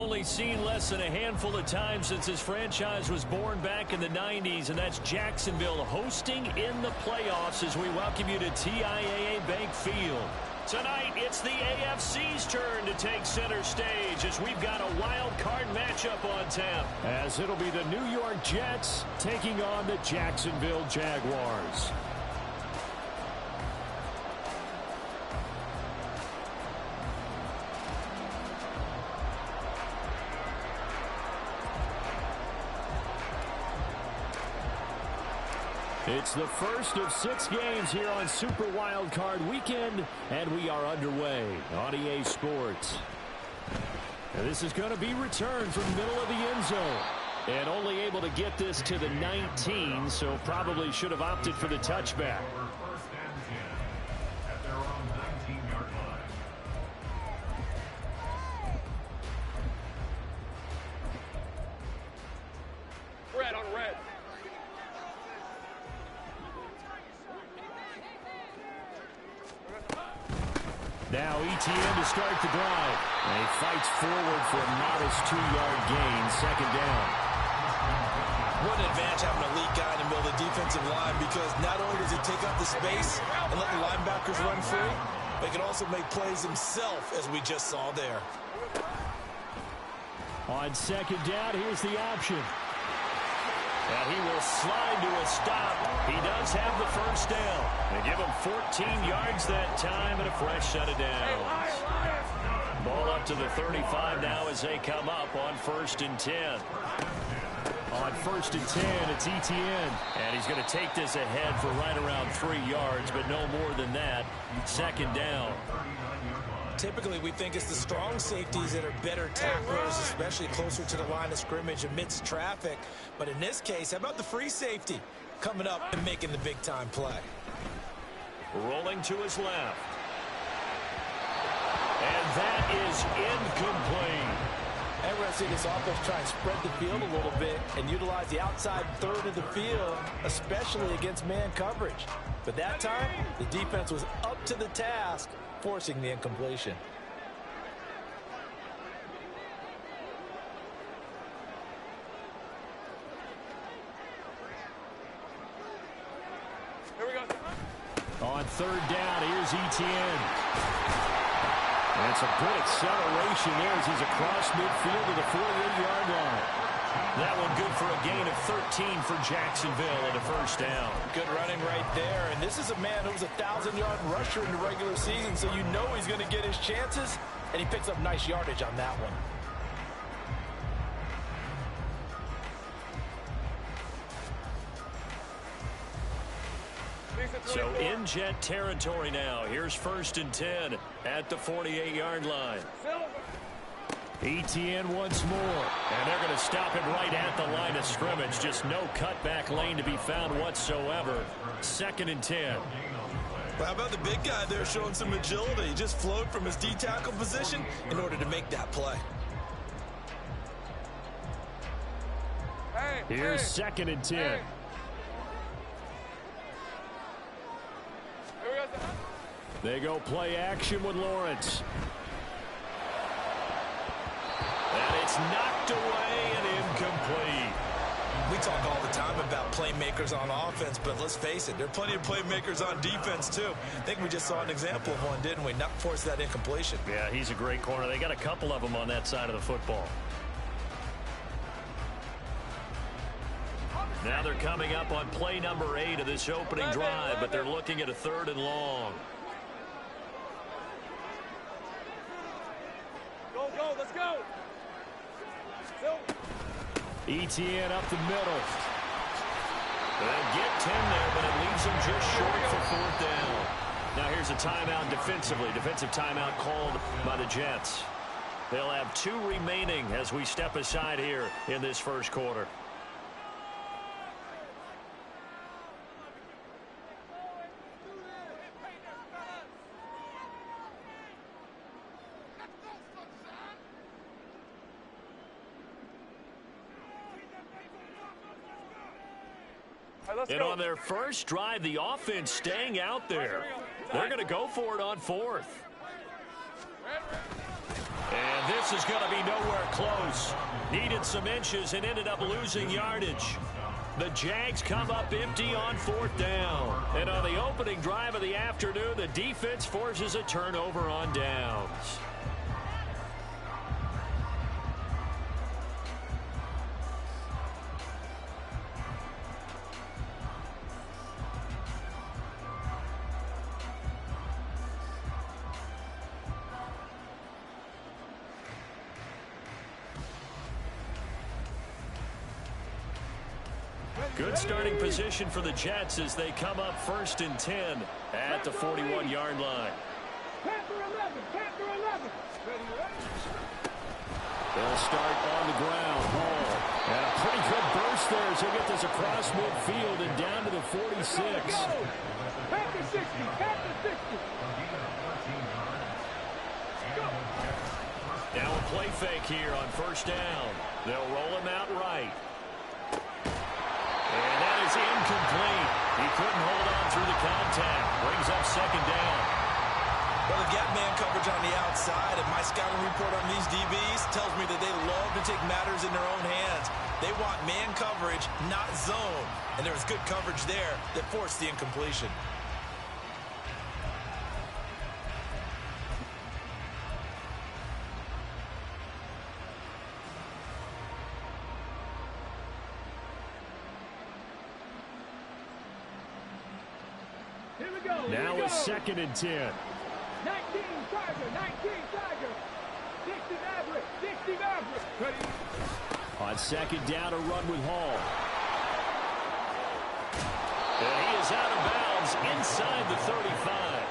Only seen less than a handful of times since his franchise was born back in the 90s, and that's Jacksonville hosting in the playoffs as we welcome you to TIAA Bank Field. Tonight, it's the AFC's turn to take center stage as we've got a wild card matchup on tap. As it'll be the New York Jets taking on the Jacksonville Jaguars. It's the first of 6 games here on Super Wild Card Weekend, and we are underway on EA Sports. And this is going to be returned from the middle of the end zone. And only able to get this to the 19, so probably should have opted for the touchback. Red on red. Now ETN to start the drive. And he fights forward for a modest 2-yard gain, second down. What an advantage having a lead guy in the middle of the defensive line, because not only does he take up the space and let the linebackers run free, but he can also make plays himself, as we just saw there. On second down, here's the option. And he will slide to a stop. He does have the first down. They give him 14 yards that time and a fresh set of downs. Ball up to the 35 now as they come up on 1st and 10. On 1st and 10, it's ETN. And he's going to take this ahead for right around 3 yards, but no more than that. Second down. Typically, we think it's the strong safeties that are better tacklers, especially closer to the line of scrimmage amidst traffic. But in this case, how about the free safety coming up and making the big-time play? Rolling to his left. And that is incomplete. And we're going to see this offense try and spread the field a little bit and utilize the outside third of the field, especially against man coverage. But that time, the defense was up to the task, forcing the incompletion. Here we go. On 3rd down, here's ETN. And it's a good acceleration there as he's across midfield to the 48-yard line. That one good for a gain of 13 for Jacksonville and a first down. Good running right there. And this is a man who was a 1,000-yard rusher in the regular season, so you know he's going to get his chances, and he picks up nice yardage on that one. So in Jet territory now. Here's 1st and 10 at the 48-yard line. ETN once more. And they're going to stop him right at the line of scrimmage. Just no cutback lane to be found whatsoever. 2nd and 10. Well, how about the big guy there showing some agility? He just flowed from his D-tackle position in order to make that play. Here's 2nd and 10. They go play action with Lawrence. And it's knocked away and incomplete. We talk all the time about playmakers on offense, but let's face it, there are plenty of playmakers on defense, too. I think we just saw an example of one, didn't we? Not force that incompletion. Yeah, he's a great corner. They got a couple of them on that side of the football. Now they're coming up on play number 8 of this opening drive, but they're looking at a 3rd and long. Go, let's go. ETN up the middle. They'll get 10 there, but it leaves them just short for 4th down. Now here's a timeout defensively. Defensive timeout called by the Jets. They'll have 2 remaining as we step aside here in this first quarter. And on their first drive, the offense staying out there. They're going to go for it on 4th. And this this is going to be nowhere close. Needed some inches and ended up losing yardage. The Jags come up empty on 4th down. And on the opening drive of the afternoon, the defense forces a turnover on downs. Good starting position for the Jets as they come up 1st and 10 at the 41-yard line. They'll start on the ground. Hall. And a pretty good burst there as he'll get this across midfield and down to the 46. Now a play fake here on 1st down. They'll roll him out right. And that is incomplete. He couldn't hold on through the contact. Brings up 2nd down. Well, they've got man coverage on the outside, and my scouting report on these DBs tells me that they love to take matters in their own hands. They want man coverage, not zone. And there was good coverage there that forced the incompletion. Now a 2nd and 10. 19 Tiger, 19 Tiger. 60 Maverick, 60 Maverick. Ready? On 2nd down, a run with Hall. And he is out of bounds inside the 35.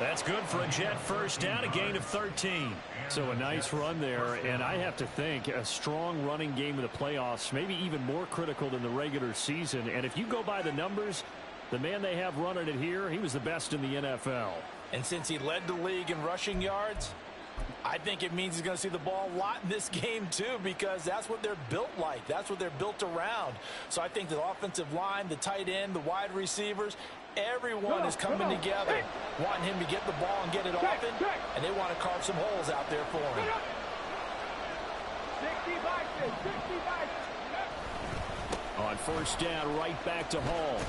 That's good for a Jet 1st down, a gain of 13. So a nice run there, and I have to think a strong running game in the playoffs, maybe even more critical than the regular season. And if you go by the numbers, the man they have running it here, he was the best in the NFL. And since he led the league in rushing yards, I think it means he's going to see the ball a lot in this game too, because that's what they're built like. That's what they're built around. So I think the offensive line, the tight end, the wide receivers, everyone is coming together, wanting him to get the ball and get it often, and they want to carve some holes out there for him. 60 Bison, 60 Bison. On 1st down, right back to Hall.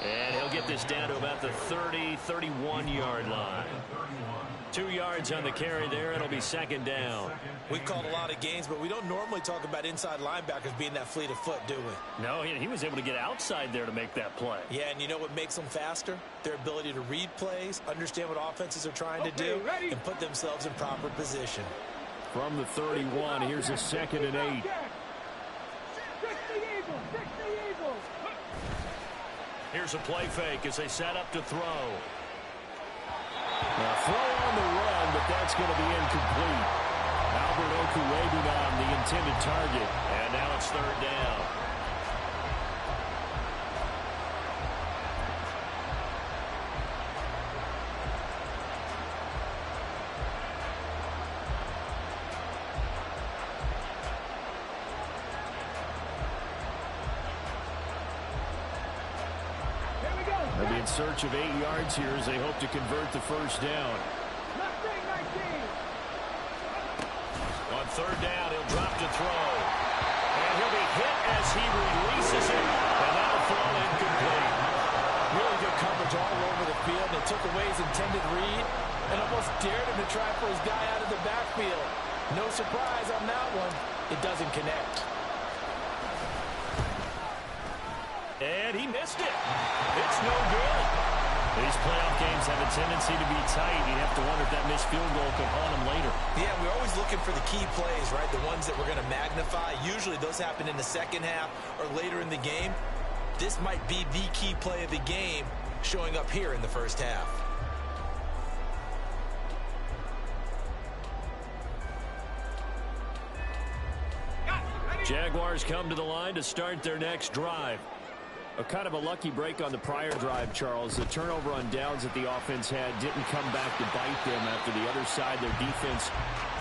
And he'll get this down to about the 30, 31-yard line. 2 yards on the carry there. It'll be 2nd down. We've called a lot of games, but we don't normally talk about inside linebackers being that fleet of foot, do we? No, he was able to get outside there to make that play. Yeah, and you know what makes them faster? Their ability to read plays, understand what offenses are trying to do, and put themselves in proper position. From the 31, here's a 2nd and 8. 60 Eagles, 60 Eagles. Here's a play fake as they set up to throw. Now throw on the run, but that's going to be incomplete. Albert Okwuegbunam, the intended target. And now it's 3rd down. They'll be in search of 8 yards here as they hope to convert the 1st down. 19. On 3rd down, he'll drop to throw. And he'll be hit as he releases it. And that'll fall incomplete. Really good coverage all over the field. They took away his intended read and almost dared him to try for his guy out of the backfield. No surprise on that one. It doesn't connect. And he missed it. It's no good. These playoff games have a tendency to be tight. You have to wonder if that missed field goal could haunt them later. Yeah, we're always looking for the key plays, right? The ones that we're going to magnify. Usually those happen in the second half or later in the game. This might be the key play of the game showing up here in the first half. Jaguars come to the line to start their next drive. A kind of a lucky break on the prior drive, Charles. The turnover on downs that the offense had didn't come back to bite them after the other side. Their defense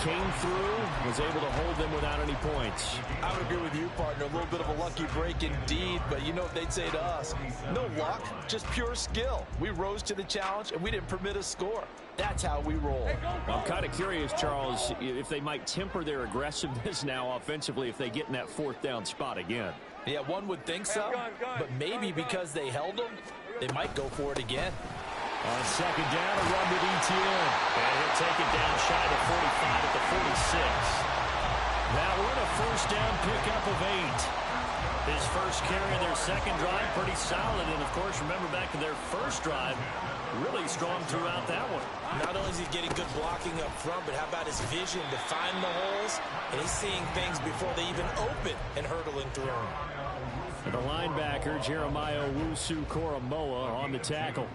came through, was able to hold them without any points. I would agree with you, partner. A little bit of a lucky break indeed, but you know what they'd say to us. No luck, just pure skill. We rose to the challenge, and we didn't permit a score. That's how we roll. I'm kind of curious, Charles, if they might temper their aggressiveness now offensively if they get in that fourth down spot again. Yeah, one would think so, but maybe because they held them, they might go for it again. On second down, a run with Etienne. And he'll take it down shy of 45 at the 46. Now we're in a first down pickup of 8. His first carry of their second drive, pretty solid. And, of course, remember back to their first drive, really strong throughout that one. Not only is he getting good blocking up front, but how about his vision to find the holes? And he's seeing things before they even open and hurdling through them. And the linebacker, Jeremiah Owusu-Koramoah, on the tackle.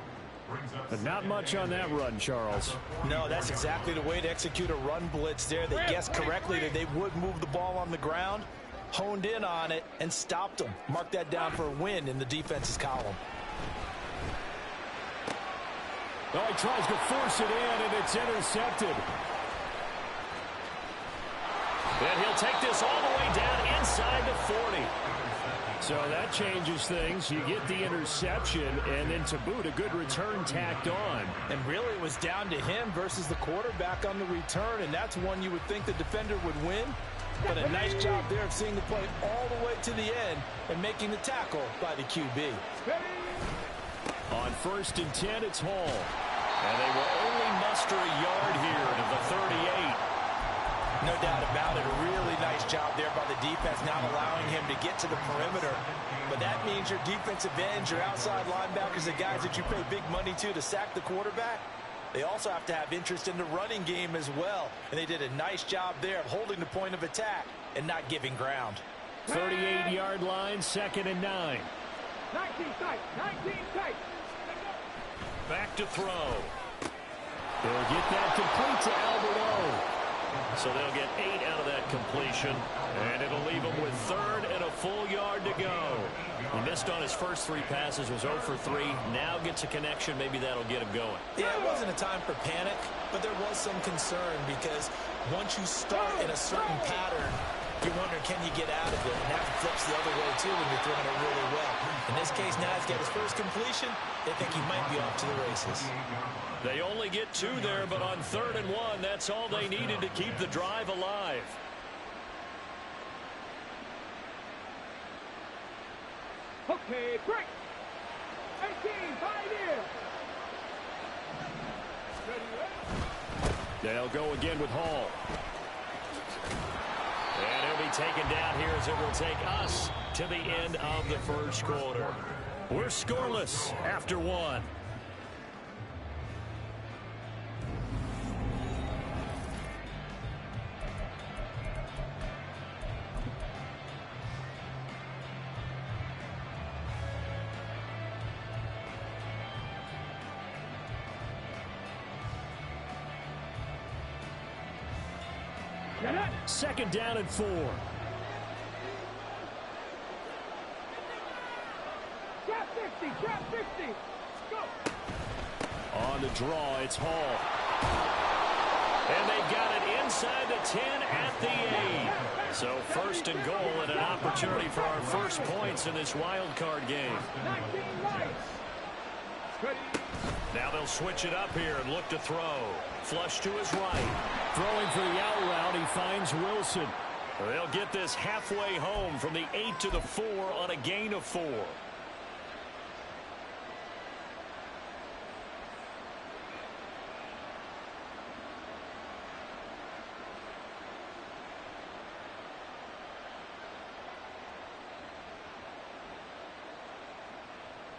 But not much on that run, Charles. No, that's exactly the way to execute a run blitz there. They guessed correctly that they would move the ball on the ground, honed in on it, and stopped them. Mark that down for a win in the defense's column. Oh, he tries to force it in, and it's intercepted. And he'll take this all the way down inside the 40. So that changes things. You get the interception, and then to boot, a good return tacked on. And really, it was down to him versus the quarterback on the return, and that's one you would think the defender would win. But a nice job there of seeing the play all the way to the end and making the tackle by the QB. On 1st and 10, it's Hall. And they will only muster a yard here to the 38. No doubt about it. A really nice job there by the defense, not allowing him to get to the perimeter. But that means your defensive ends, your outside linebackers, the guys that you pay big money to sack the quarterback, they also have to have interest in the running game as well. And they did a nice job there of holding the point of attack and not giving ground. 38-yard line, 2nd and 9. 19 tight, 19 tight. Back to throw. They'll get that complete to Alberto. So they'll get 8 out of that completion, and it'll leave him with 3rd and a full yard to go. He missed on his first 3 passes, was 0 for 3. Now gets a connection. Maybe that'll get him going. Yeah, it wasn't a time for panic, but there was some concern because once you start in a certain pattern, you wonder, can you get out of it? And that flips the other way, too, when you're throwing it really well. In this case, now he's got his first completion. They think he might be off to the races. They only get 2 there, but on 3rd and 1, that's all they needed to keep the drive alive. Okay, break. 18, 5 here. They'll go again with Hall. And he'll be taken down here as it will take us to the end of the first quarter. We're scoreless after 1. Second down and 4. Trap 50, trap 50. Go. On the draw, it's Hall. And they've got it inside the 10 at the 8. So 1st and goal and an opportunity for our first points in this wild card game. 19 right. Ready. Now they'll switch it up here and look to throw. Flush to his right. Throwing for the out route, he finds Wilson. They'll get this halfway home from the 8 to the 4 on a gain of 4.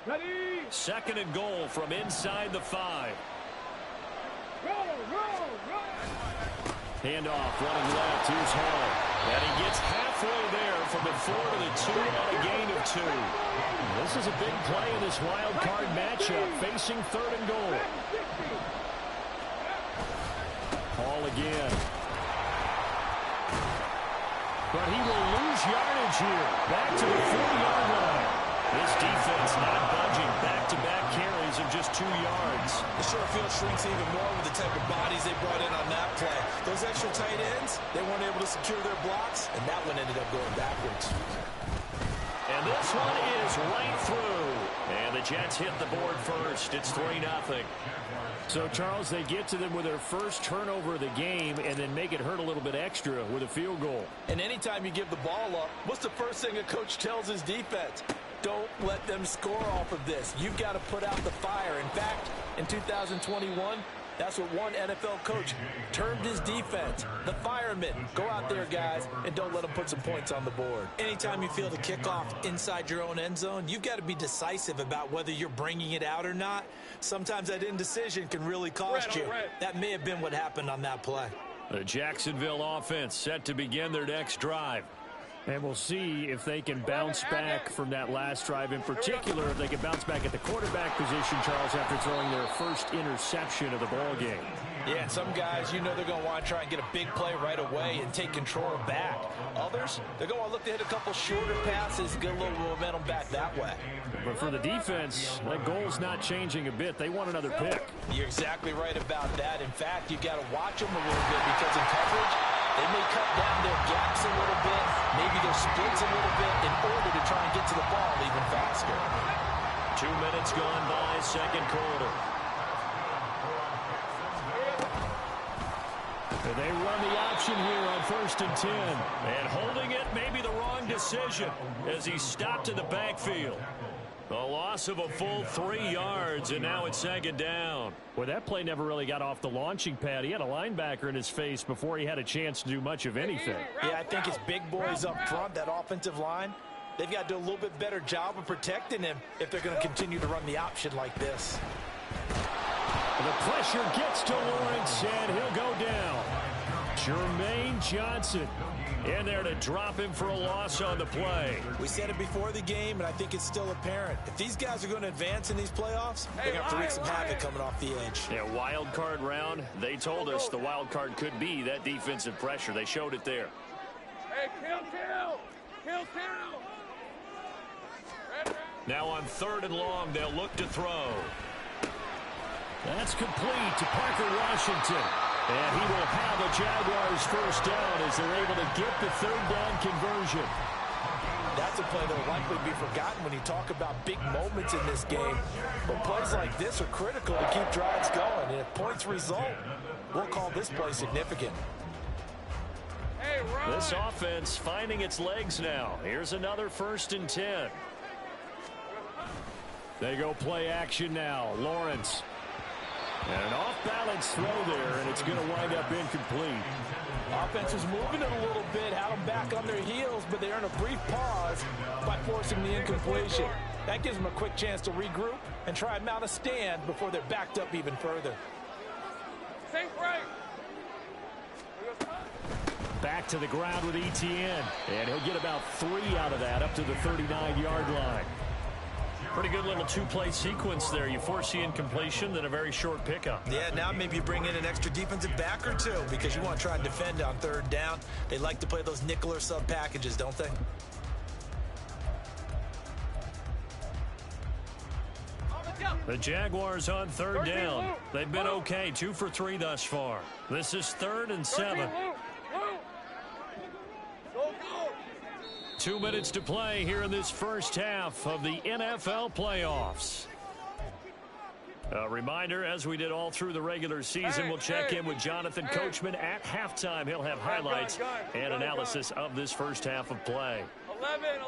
Ready. 2nd and goal from inside the 5. Roll. Handoff, running left, here's Hall. And he gets halfway there from the 4 to the 2 on a gain of 2. This is a big play in this wild card matchup, facing 3rd and goal. Hall again. But he will lose yardage here. Back to the 40-yard line. This defense not budging. Back-to-back carries of just 2 yards. The short field shrinks even more with the type of bodies they brought in on that play. Those extra tight ends, they weren't able to secure their blocks, and that one ended up going backwards. And this one is right through. And the Jets hit the board first. It's 3-0. So, Charles, they get to them with their first turnover of the game and then make it hurt a little bit extra with a field goal. And anytime you give the ball up, what's the first thing a coach tells his defense? Don't let them score off of this. You've got to put out the fire. In fact, in 2021, that's what one NFL coach termed his defense, the firemen. Go out there, guys, and don't let them put some points on the board. Anytime you feel the kickoff inside your own end zone, you've got to be decisive about whether you're bringing it out or not. Sometimes that indecision can really cost you. That may have been what happened on that play. The Jacksonville offense set to begin their next drive. And we'll see if they can bounce back from that last drive. In particular, if they can bounce back at the quarterback position, Charles, after throwing their first interception of the ball game. Yeah, and some guys, you know they're going to want to try and get a big play right away and take control back. Others, they're going to look to hit a couple shorter passes, get a little momentum back that way. But for the defense, that goal's not changing a bit. They want another pick. You're exactly right about that. In fact, you've got to watch them a little bit because in coverage, they may cut down their gaps a little bit, maybe their splits a little bit in order to try and get to the ball even faster. 2 minutes gone by, second quarter. And they run the option here on 1st and 10. And holding it may be the wrong decision as he stopped in the backfield. A loss of a full 3 yards, and now it's 2nd down. Well, that play never really got off the launching pad. He had a linebacker in his face before he had a chance to do much of anything. Yeah, I think his big boys up front, that offensive line, they've got to do a little bit better job of protecting him if they're going to continue to run the option like this. The pressure gets to Lawrence, and he'll go down. Jermaine Johnson in there to drop him for a loss on the play. We said it before the game, and I think it's still apparent. If these guys are going to advance in these playoffs, they're going to have to wreak some havoc coming off the edge. Yeah, wild card round. They told us the wild card could be that defensive pressure. They showed it there. Hey, kill. Now on 3rd and long, they'll look to throw. That's complete to Parker Washington. And he will have a Jaguars first down as they're able to get the 3rd down conversion. That's a play that will likely be forgotten when you talk about big moments in this game. But plays like this are critical to keep drives going. And if points result, we'll call this play significant. Hey, Ron. This offense finding its legs now. Here's another 1st and 10. They go play action now. Lawrence. And an off-balance throw there, and it's going to wind up incomplete. Offense was moving it a little bit, had them back on their heels, but they earned a brief pause by forcing the incompletion. That gives them a quick chance to regroup and try and mount a stand before they're backed up even further. Think right. Back to the ground with Etienne, and he'll get about 3 out of that up to the 39-yard line. Pretty good little 2-play sequence there. You force the incompletion, then a very short pickup. Yeah, now maybe you bring in an extra defensive back or two because you want to try and defend on 3rd down. They like to play those nickel or sub packages, don't they? The Jaguars on 3rd down. They've been okay, 2 for 3 thus far. This is 3rd and 7. 2 minutes to play here in this first half of the NFL playoffs. A reminder, as we did all through the regular season, we'll check in with Jonathan Coachman at halftime. He'll have highlights and analysis of this first half of play. 11.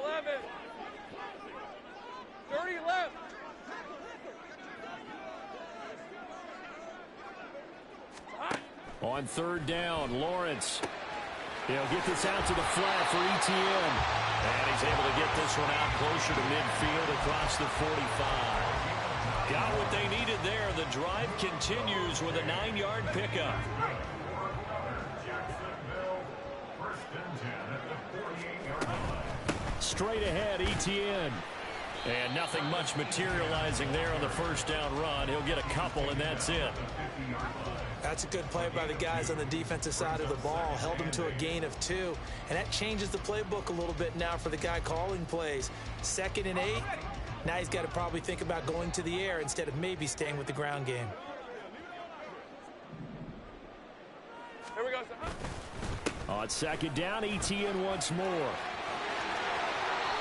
30 left. On 3rd down, Lawrence. He'll get this out to the flat for Etienne. And he's able to get this one out closer to midfield across the 45. Got what they needed there. The drive continues with a 9-yard pickup. Straight ahead, Etienne. And nothing much materializing there on the first down run. He'll get a couple, and that's it. That's a good play by the guys on the defensive side of the ball. Held them to a gain of 2. And that changes the playbook a little bit now for the guy calling plays. 2nd and 8. Now he's got to probably think about going to the air instead of maybe staying with the ground game. Here we go. On 2nd down, Etienne once more.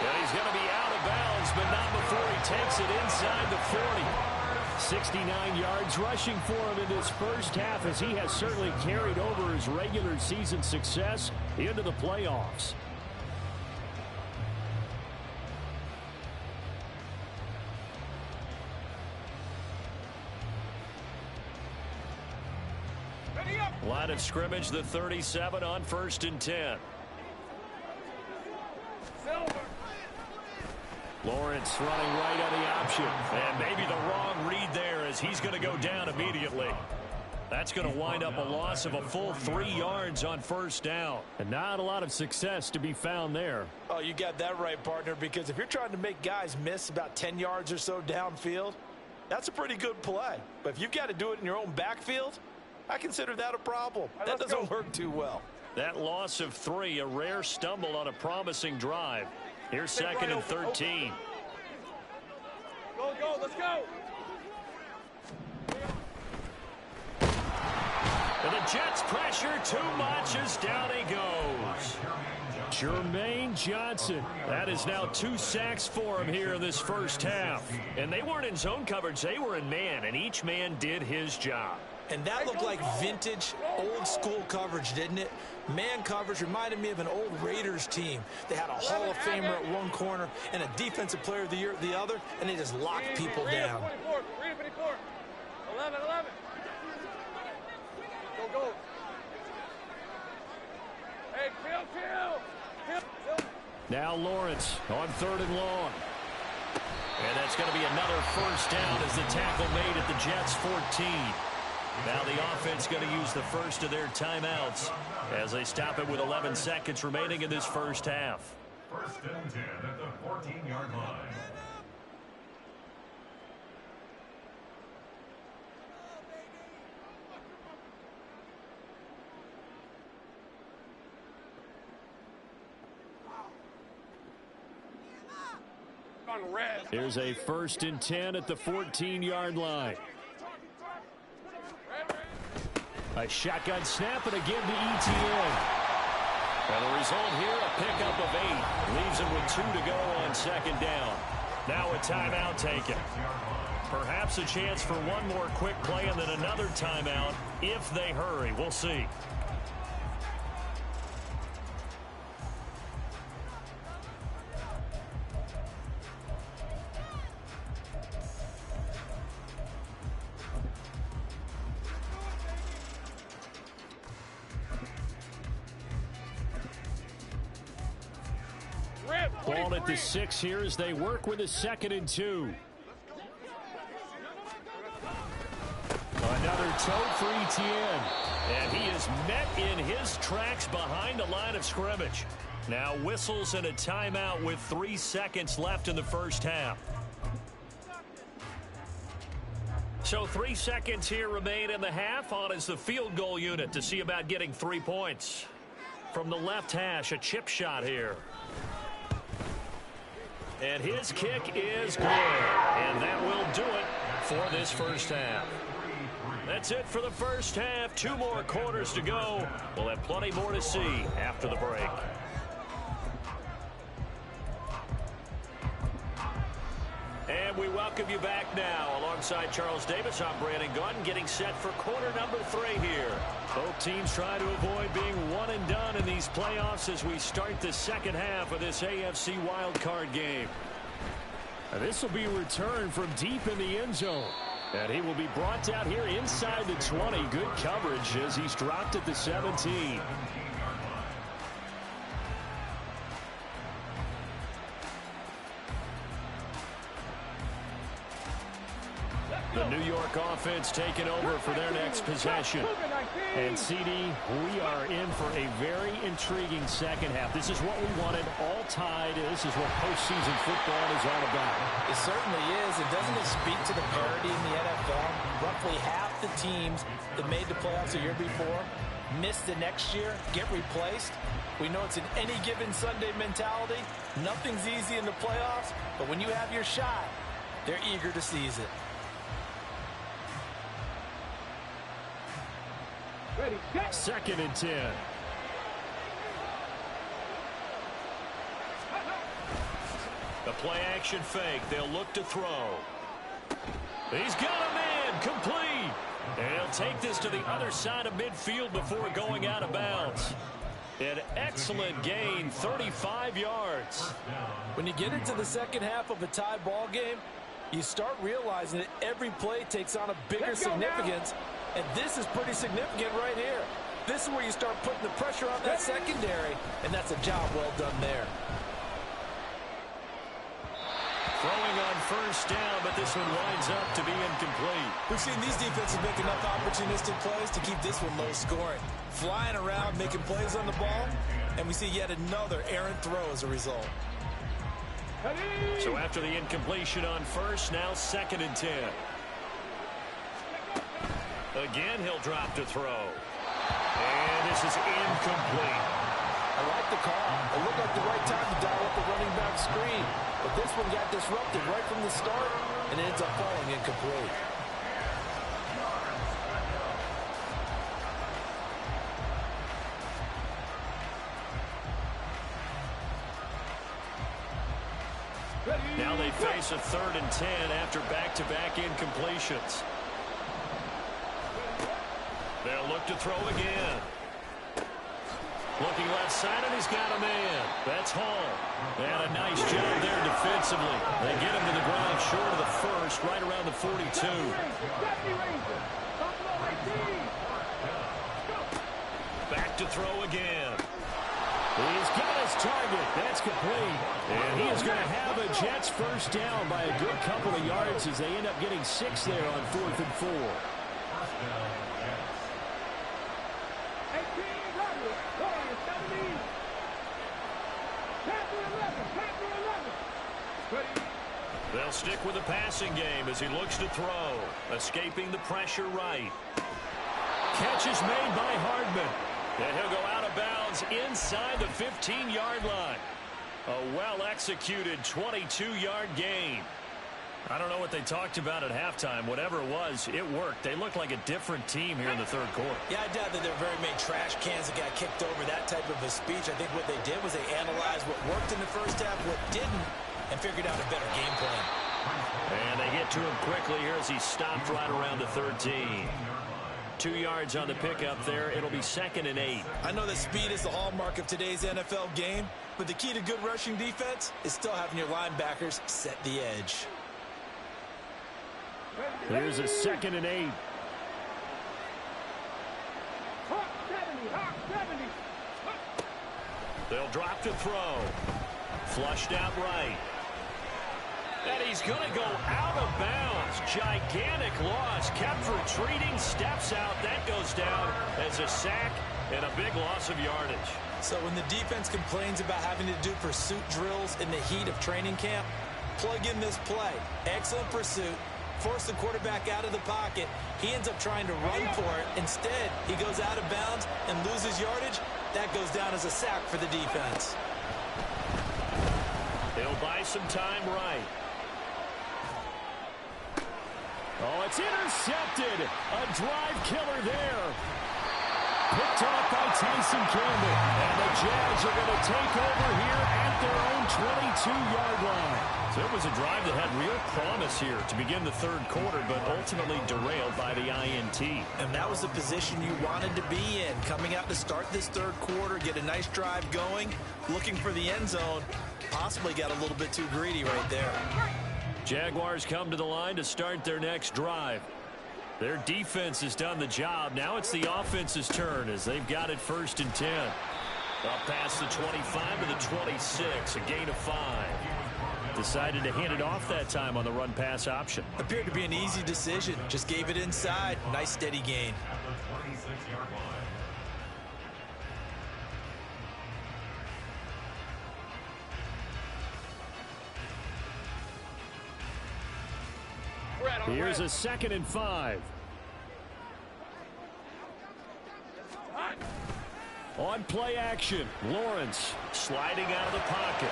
And he's going to be out of bounds, but not before he takes it inside the 40. 69 yards rushing for him in this first half, as he has certainly carried over his regular season success into the playoffs. Line of scrimmage, the 37 on 1st and 10. Lawrence running right on the option. And maybe the wrong read there, as he's going to go down immediately. That's going to wind up a loss of a full 3 yards on 1st down. And not a lot of success to be found there. Oh, you got that right, partner, because if you're trying to make guys miss about 10 yards or so downfield, that's a pretty good play. But if you've got to do it in your own backfield, I consider that a problem. That doesn't work too well. That loss of 3, a rare stumble on a promising drive. Here's 2nd and 13. Go, let's go. And the Jets pressure too much as down he goes. Jermaine Johnson. That is now 2 sacks for him here in this first half. And they weren't in zone coverage, they were in man, and each man did his job. And that looked like vintage, old-school coverage, didn't it? Man coverage reminded me of an old Raiders team. They had a Hall of Famer at one corner and a Defensive Player of the Year at the other, and they just locked people down. 354. 11. Go. Hey, kill. Now Lawrence on 3rd and long. And that's going to be another first down as the tackle made at the Jets' 14. Now the offense going to use the first of their timeouts as they stop it with 11 seconds remaining in this first half. 1st and 10 at the 14-yard line. Here's a 1st and 10 at the 14-yard line. A shotgun snap, and again to ETN. And the result here, a pickup of 8. Leaves him with 2 to go on 2nd down. Now a timeout taken. Perhaps a chance for one more quick play and then another timeout if they hurry. We'll see. Ball at the 6 here as they work with a 2nd and 2. Another toe for ETN. And he is met in his tracks behind the line of scrimmage. Now whistles and a timeout with 3 seconds left in the first half. So 3 seconds here remain in the half. On is the field goal unit to see about getting 3 points. From the left hash, a chip shot here. And his kick is good. And that will do it for this first half. That's it for the first half. 2 more quarters to go. We'll have plenty more to see after the break. And we welcome you back now. Alongside Charles Davis, I'm Brandon Gunn, getting set for quarter number 3 here. Both teams try to avoid being one and done in these playoffs as we start the second half of this AFC wildcard game. And this will be returned from deep in the end zone. And he will be brought down here inside the 20. Good coverage as he's dropped at the 17. The New York offense taking over for their next possession. And CD, we are in for a very intriguing second half. This is what we wanted, all tied. This is what postseason football is all about. It certainly is. And doesn't it speak to the parity in the NFL? Roughly half the teams that made the playoffs the year before miss the next year, get replaced. We know it's an any given Sunday mentality. Nothing's easy in the playoffs, but when you have your shot, they're eager to seize it. Ready, set. 2nd and 10. The play action fake. They'll look to throw. He's got him And complete. And he'll take this to the other side of midfield before going out of bounds. An excellent gain, 35 yards. When you get into the second half of a tie ball game, you start realizing that every play takes on a bigger significance, and this is pretty significant right here. This is where you start putting the pressure on that secondary, and that's a job well done there. Throwing on first down, but this one winds up to be incomplete. We've seen these defenses make enough opportunistic plays to keep this one low scoring. Flying around, making plays on the ball, and we see yet another errant throw as a result. So after the incompletion on first, now 2nd and 10. Again, he'll drop to throw. And this is incomplete. I like the call. It looked like the right time to dial up the running back screen. But this one got disrupted right from the start, and it ends up falling incomplete. Now they face a 3rd and 10 after back-to-back incompletions. They'll look to throw again. Looking left side, and he's got a man. That's Hall. And a nice job there defensively. They get him to the ground short of the first, right around the 42. Back to throw again. He's got his target. That's complete. And he is going to have a Jets first down by a good couple of yards as they end up getting 6 there on 4th and 4. They'll stick with the passing game as he looks to throw. Escaping the pressure right. Catch is made by Hardman. And he'll go out of bounds inside the 15-yard line. A well-executed 22-yard gain. I don't know what they talked about at halftime. Whatever it was, it worked. They look like a different team here in the 3rd quarter. Yeah, I doubt that there are very many trash cans that got kicked over, that type of a speech. I think what they did was they analyzed what worked in the first half, what didn't, and figured out a better game plan. And they get to him quickly here as he stopped right around the 13. 2 yards on the pickup there. It'll be 2nd and 8. I know that speed is the hallmark of today's NFL game, but the key to good rushing defense is still having your linebackers set the edge. Here's a 2nd and 8. They'll drop to throw. Flushed out right. And he's going to go out of bounds. Gigantic loss. Kept retreating. Steps out. That goes down as a sack and a big loss of yardage. So when the defense complains about having to do pursuit drills in the heat of training camp, plug in this play. Excellent pursuit. Force the quarterback out of the pocket. He ends up trying to run for it. Instead, he goes out of bounds and loses yardage. That goes down as a sack for the defense. He'll buy some time right. Oh, it's intercepted. A drive killer there. Picked off by Tyson Campbell. And the Jags are going to take over here at their own 22-yard line. So it was a drive that had real promise here to begin the 3rd quarter, but ultimately derailed by the INT. And that was the position you wanted to be in. Coming out to start this 3rd quarter, get a nice drive going, looking for the end zone. Possibly got a little bit too greedy right there. Jaguars come to the line to start their next drive. Their defense has done the job. Now it's the offense's turn as they've got it 1st and 10. Up past the 25 to the 26, a gain of 5. Decided to hand it off that time on the run-pass option. Appeared to be an easy decision. Just gave it inside. Nice steady gain. Here's a 2nd and 5. On play action, Lawrence sliding out of the pocket.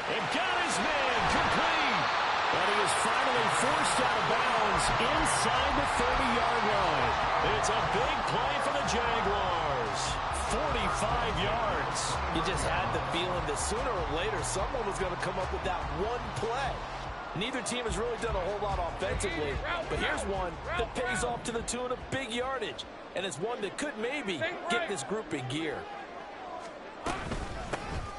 And got his man complete. But he is finally forced out of bounds inside the 30-yard line. It's a big play for the Jaguars. 45 yards. You just had the feeling that sooner or later someone was going to come up with that one play. Neither team has really done a whole lot offensively, but here's one that pays off to the tune of big yardage, and it's one that could maybe get this group in gear.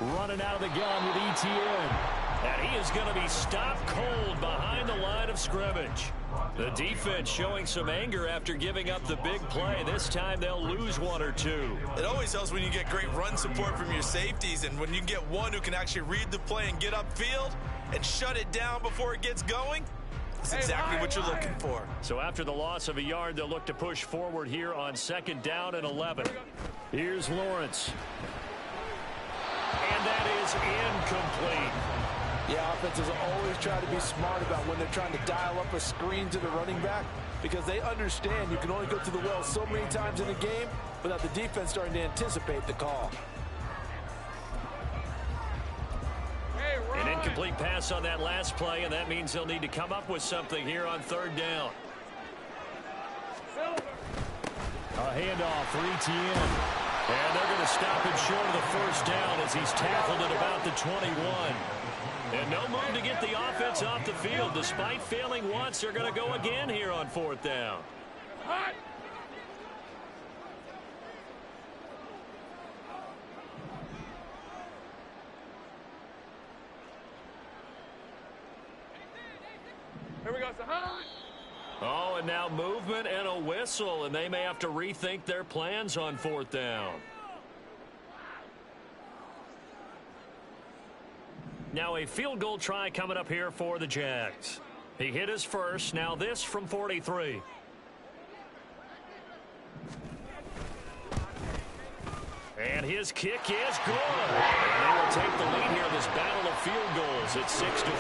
Running out of the gun with ETN. And he is going to be stopped cold behind the line of scrimmage. The defense showing some anger after giving up the big play. This time they'll lose one or two. It always helps when you get great run support from your safeties, and when you get one who can actually read the play and get upfield and shut it down before it gets going. That's exactly what you're looking for. So after the loss of a yard, they'll look to push forward here on 2nd down and 11. Here's Lawrence. And that is incomplete. Yeah, offenses always try to be smart about when they're trying to dial up a screen to the running back, because they understand you can only go to the well so many times in a game without the defense starting to anticipate the call. An incomplete pass on that last play, and that means they'll need to come up with something here on 3rd down. A handoff for ETN. And they're going to stop him short of the 1st down as he's tackled at about the 21. And no move to get the offense off the field. Despite failing once, they're going to go again here on 4th down. Here we go, Sahan. Oh, and now movement and a whistle, and they may have to rethink their plans on 4th down. Now a field goal try coming up here for the Jags. He hit his first. Now this from 43. And his kick is good. And they will take the lead here in this battle of field goals at 6-3.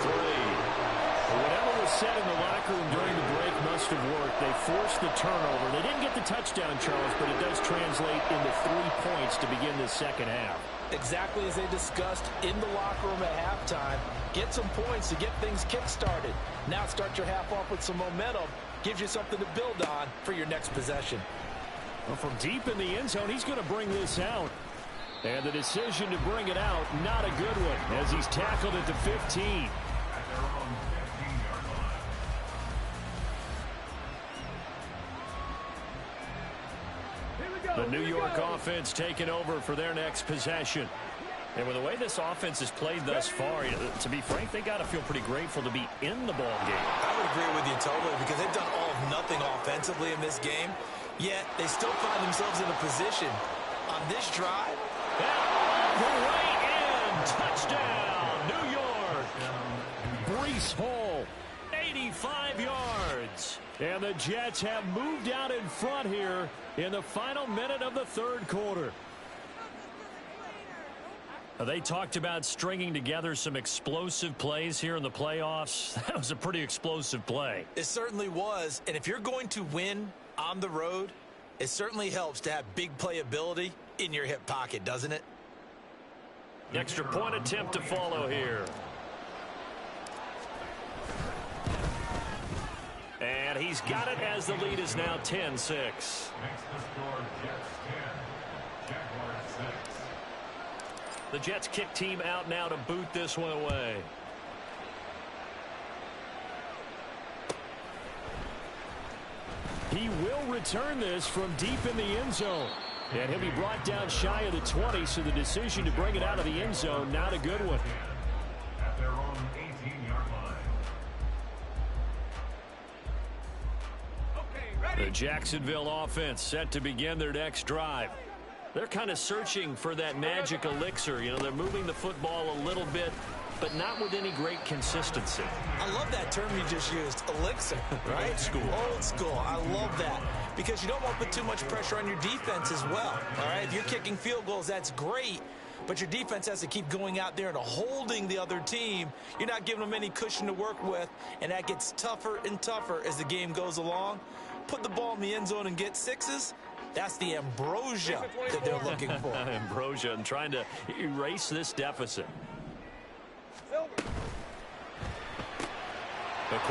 Whatever was said in the locker room during the break must have worked. They forced the turnover. They didn't get the touchdown, Charles, but it does translate into 3 points to begin the second half. Exactly as they discussed in the locker room at halftime. Get some points to get things kick-started. Now start your half off with some momentum. Gives you something to build on for your next possession. Well, from deep in the end zone, he's going to bring this out. And the decision to bring it out, not a good one, as he's tackled at the 15. The New York offense taking over for their next possession. And with the way this offense has played thus far, to be frank, they got to feel pretty grateful to be in the ball game. I would agree with you totally, because they've done all of nothing offensively in this game, yet they still find themselves in a position on this drive. And all the way in, touchdown, New York. Breece Hall, 85 yards. And the Jets have moved out in front here in the final minute of the 3rd quarter. They talked about stringing together some explosive plays here in the playoffs. That was a pretty explosive play. It certainly was, and if you're going to win on the road, it certainly helps to have big playability in your hip pocket, doesn't it? Extra point attempt to follow here. And he's got it as the lead is now 10-6. Makes the score Jets 10, Jaguars 6. The Jets kick team out now to boot this one away. He will return this from deep in the end zone. And he'll be brought down shy of the 20, so the decision to bring it out of the end zone, not a good one. At their own 18-yard line. The Jacksonville offense set to begin their next drive. They're kind of searching for that magic elixir. You know, they're moving the football a little bit, but not with any great consistency. I love that term you just used, elixir, right? Old school. Old school. I love that, because you don't want to put too much pressure on your defense as well, all right? If you're kicking field goals, that's great, but your defense has to keep going out there and holding the other team. You're not giving them any cushion to work with, and that gets tougher and tougher as the game goes along. Put the ball in the end zone and get sixes. That's the ambrosia that they're looking for. Ambrosia, and trying to erase this deficit. A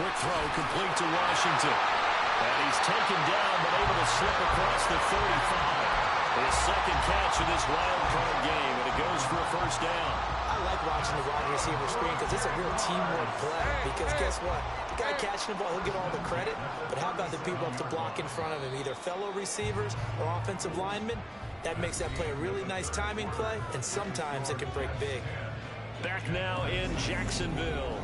quick throw complete to Washington. And he's taken down, but able to slip across the 35. His second catch of this wild card game, and it goes for a first down. I like watching the wide receiver screen because it's a real teamwork play. Because guess what? The guy catching the ball, he'll get all the credit. But how about the people up to block in front of him, either fellow receivers or offensive linemen? That makes that play a really nice timing play, and sometimes it can break big. Back now in Jacksonville.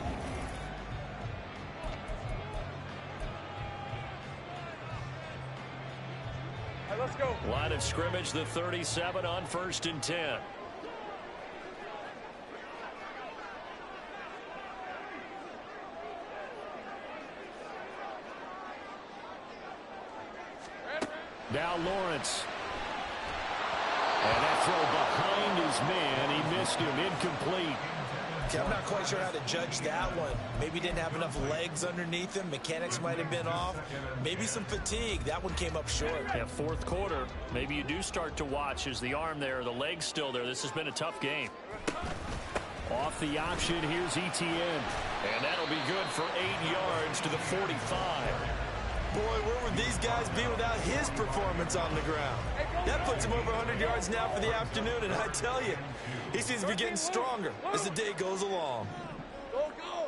Let's go. Line of scrimmage, the 37 on 1st and 10. Now Lawrence. And that throw behind his man. He missed him. Incomplete. I'm not quite sure how to judge that one. Maybe didn't have enough legs underneath him. Mechanics might have been off. Maybe some fatigue. That one came up short. Yeah, fourth quarter. Maybe you do start to watch as the arm there, the leg's still there. This has been a tough game. Off the option, here's Etienne. And that'll be good for 8 yards to the 45. Boy, where would these guys be without his performance on the ground? That puts him over 100 yards now for the afternoon, and I tell you, he seems to be getting stronger as the day goes along. Go, go.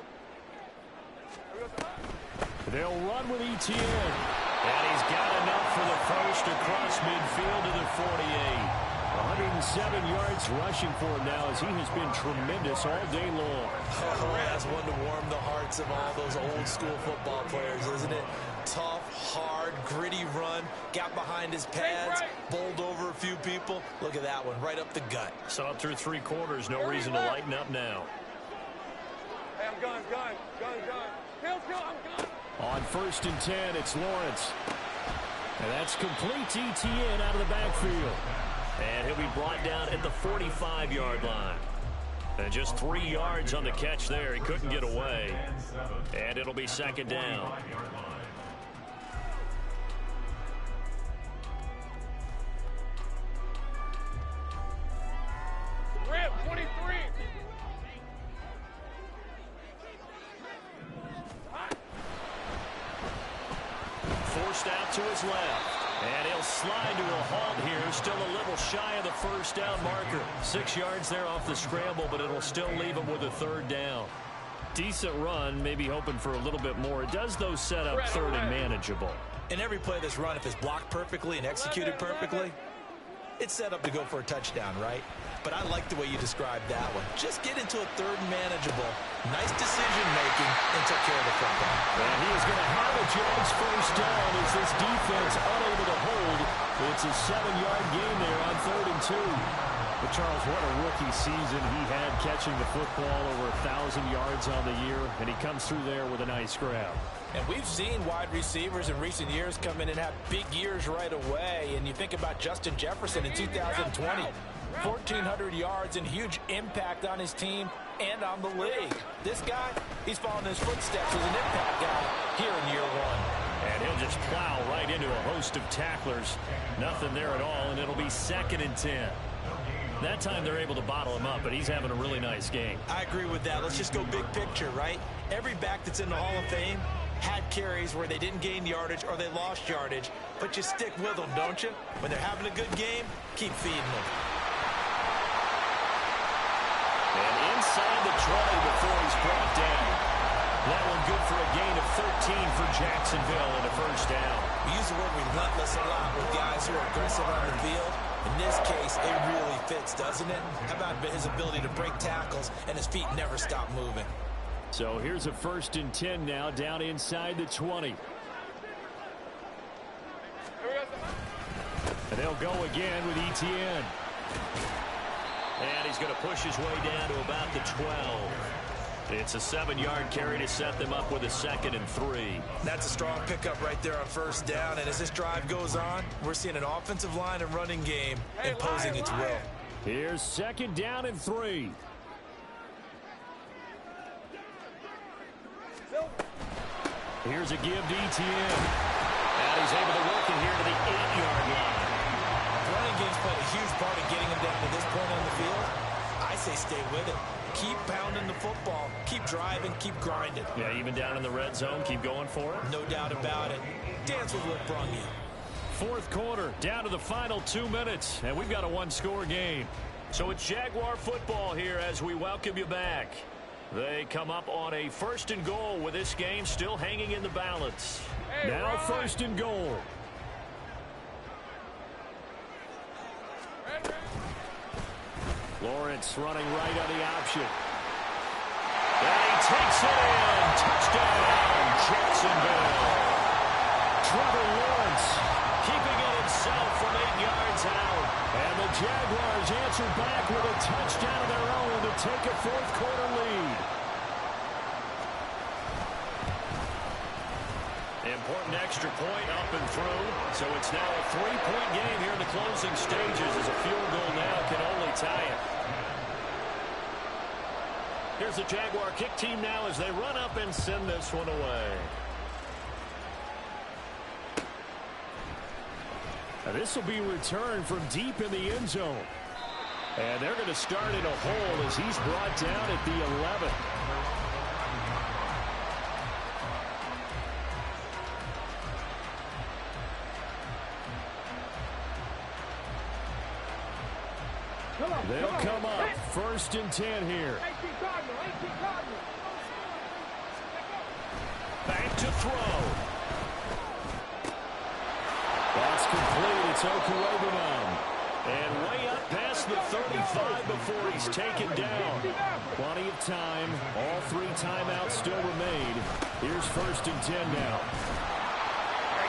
They'll run with Etienne. And he's got enough for the first across midfield to the 48. 107 yards rushing for him now as he has been tremendous all day long. Oh, that's one to warm the hearts of all those old school football players, isn't it? Tough, hard, gritty run, got behind his pads, bowled over a few people. Look at that one, right up the gut. Saw it through 3 quarters, no reason to lighten up now. Hey, I'm gone. Kill, I'm gone. On 1st and 10, it's Lawrence. And that's complete to Etienne out of the backfield. And he'll be brought down at the 45-yard line. And just 3 yards on the catch there. He couldn't get away. And it'll be 2nd down. Rip, 23. Forced out to his left. And he'll slide to a halt here. Still a little shy of the 1st down marker. 6 yards there off the scramble, but it'll still leave him with a 3rd down. Decent run, maybe hoping for a little bit more. It does, though, set up 3rd and manageable. In every play of this run, if it's blocked perfectly and executed perfectly, it's set up to go for a touchdown, right? But I like the way you described that one. Just get into a 3rd and manageable. Nice decision-making and took care of the football. And he is going to have a Jones 1st down as this defense unable to hold. It's a 7-yard gain there on 3rd and 2. But Charles, what a rookie season he had catching the football, over 1,000 yards on the year, and he comes through there with a nice grab. And we've seen wide receivers in recent years come in and have big years right away. And you think about Justin Jefferson in 2020. 1,400 yards and huge impact on his team and on the league. This guy, he's following his footsteps as an impact guy here in year 1. And he'll just plow right into a host of tacklers. Nothing there at all, and it'll be 2nd and 10. That time they're able to bottle him up, but he's having a really nice game. I agree with that. Let's just go big picture, right? Every back that's in the Hall of Fame had carries where they didn't gain yardage or they lost yardage, but you stick with them, don't you? When they're having a good game, keep feeding them. And inside the 20 before he's brought down. That one good for a gain of 13 for Jacksonville and a 1st down. We use the word relentless a lot with guys who are aggressive on the field. In this case, it really fits, doesn't it? How about his ability to break tackles and his feet never stop moving? So here's a 1st and 10 now, down inside the 20. And they'll go again with Etienne. And he's going to push his way down to about the 12. It's a 7-yard carry to set them up with a 2nd and 3. That's a strong pickup right there on 1st down. And as this drive goes on, we're seeing an offensive line and running game imposing its will. Here's 2nd down and 3. Here's a give to Etienne. And he's able to work it here to the 8-yard line. Running game's played a huge part in getting him down to this point on the field. I say stay with it. Keep pounding the football. Keep driving. Keep grinding. Yeah, even down in the red zone, keep going for it. No doubt about it. Dance with what brung you. 4th quarter, down to the final 2 minutes, and we've got a 1-score game. So it's Jaguar football here as we welcome you back. They come up on a 1st and goal with this game still hanging in the balance. Now 1st and goal. Lawrence running right on the option. And he takes it in. Touchdown, Jacksonville. Trevor Lawrence Keeping it himself from 8 yards out. and the Jaguars answer back with a touchdown of their own to take a 4th quarter lead. Important extra point up and through. So it's now a 3-point game here in the closing stages as a field goal now can only tie it. Here's the Jaguar kick team now as they run up and send this one away. Now this will be returned from deep in the end zone. And they're going to start in a hole as he's brought down at the 11. They'll come up 1st and 10 here. 18 Cardinal, 18 Cardinal. Back to throw. That's complete. It's Okuwebunam. And way up past the 35 before he's taken down. Plenty of time. All 3 timeouts still remain. Here's 1st and 10 now.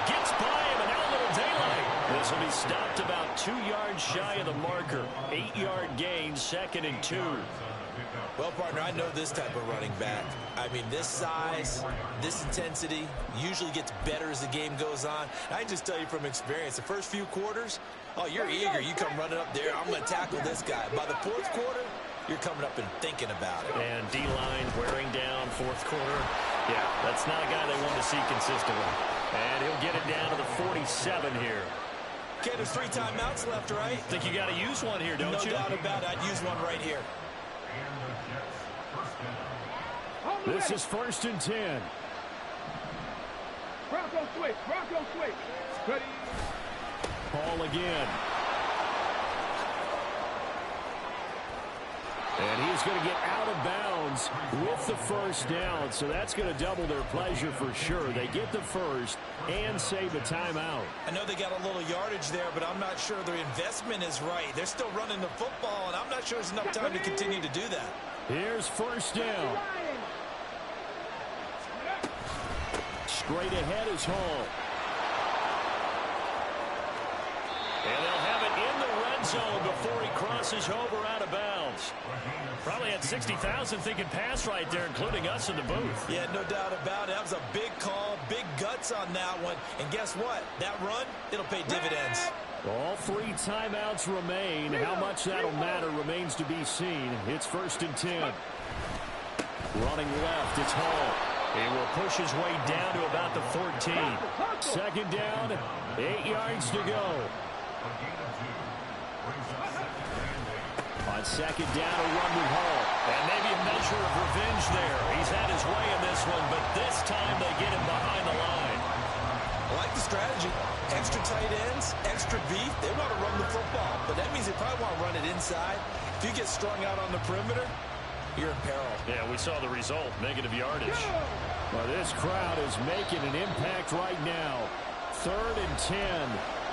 Gets by him, and now a little daylight. This will be stopped about 2 yards shy of the marker. 8-yard gain, 2nd and 2. Well, partner, I know this type of running back. I mean, this size, this intensity usually gets better as the game goes on. I can just tell you from experience, the first few quarters, oh, you're eager. You come running up there, I'm going to tackle this guy. By the 4th quarter, you're coming up and thinking about it. And D-line wearing down 4th quarter. Yeah, that's not a guy they want to see consistently. And he'll get it down to the 47 here. Okay, there's 3 timeouts left, right? Think you got to use one here, don't you? No doubt about it. I'd use one right here. This is 1st and 10. Bronco switch, Bronco switch. Ready. Ball again. And he's going to get out of bounds with the 1st down, so that's going to double their pleasure for sure. They get the 1st and save a timeout. I know they got a little yardage there, but I'm not sure their investment is right. They're still running the football, and I'm not sure there's enough time to continue to do that. Here's 1st down. Straight ahead is Hall. And they'll have it in the red zone before he crosses over out of bounds. Probably had 60,000 thinking pass right there, including us in the booth. Yeah, no doubt about it. That was a big call, big guts on that one. And guess what? That run, it'll pay dividends. All 3 timeouts remain. How much that'll matter remains to be seen. It's 1st and 10. Running left, it's Hall. He will push his way down to about the 14. 2nd down, 8 yards to go. On 2nd down, a run with Hall. And maybe a measure of revenge there. He's had his way in this one, but this time they get him behind the line. I like the strategy. Extra tight ends, extra beef. They want to run the football, but that means they probably want to run it inside. If you get strung out on the perimeter, you're in peril. Yeah, we saw the result, negative yardage. Well, this crowd is making an impact right now. 3rd and 10.